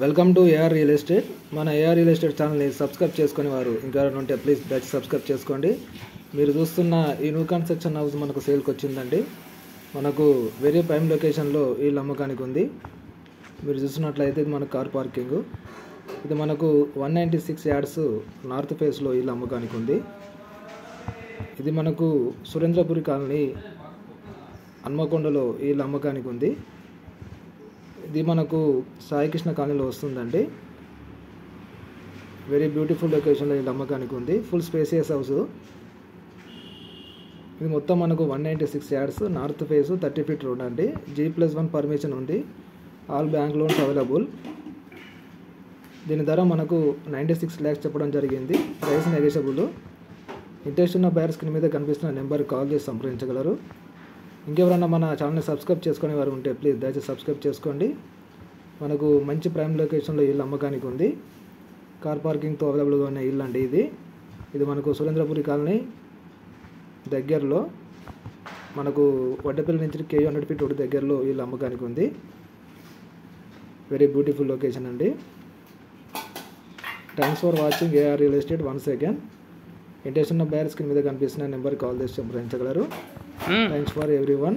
Welcome to AR real estate. మన AR real estate ఛానల్ని subscribe చేసుకుని వారు ఇంకా ఉంటే ప్లీజ్ దయచేసి సబ్స్క్రైబ్ చేసుకోండి. మీరు చూస్తున్న ఈ న్యూ కన్స్ట్రక్షన్ హౌస్ మనకు సేల్కి వచ్చిందండి. మనకు వెరీ ప్రైమ్ లొకేషన్లో ఇల్లు అమ్మకానికి ఉంది. మీరు చూస్తున్నట్లయితే ఇది మన కార్ పార్కింగ్. ఇది మనకు 196 యార్డ్స్ నార్త్ ఫేస్లో ఇల్లు అమ్మకానికి ఉంది. ఇది మనకు సురేంద్రపురి కాలనీ హన్మకొండలో ఇల్లు అమ్మకానికి ఉంది. ఇది మనకు సాయికృష్ణ కాలనీలో వస్తుందండి. వెరీ బ్యూటిఫుల్ లొకేషన్లో ఇల్లు అమ్మకానికి ఉంది. Full spacious house. ఇది మొత్తం మనకు 196 yards north face 30 feet road అండి. G+1 పర్మిషన్ ఉంది. All bank loans available. దీని ధర మనకు 96 lakhs చెప్పడం జరిగింది. Price negotiable. ఇంట్రెస్ట్ ఉన్న బయర్స్ కింద మీద కనిపిస్తున్న నెంబర్కి కాల్ చేసి సంప్రదించగలరు. ఇంకెవరన్నా మన ఛానల్ని సబ్స్క్రైబ్ చేసుకునే వారు ఉంటే ప్లీజ్ దయచేసి సబ్స్క్రైబ్ చేసుకోండి. మనకు మంచి ప్రైమ్ లొకేషన్లో ఇల్లు అమ్మకానికి ఉంది. కార్ పార్కింగ్తో అవైలబుల్గా ఉన్న ఇల్లు అండి ఇది. ఇది మనకు సురేంద్రపురి కాలనీ దగ్గరలో, మనకు వడ్డపల్లి నుంచి K 100 ఫీట్ రోడ్ దగ్గరలో ఇల్లు అమ్మకానికి ఉంది. వెరీ బ్యూటిఫుల్ లొకేషన్ అండి. Thanks for watching AR real estate. Once again interest ఉన్న బయర్స్ కింద మీద కనిపిస్తున్న నెంబర్కి కాల్ చేసి సంప్రదించగలరు. Thanks for every one.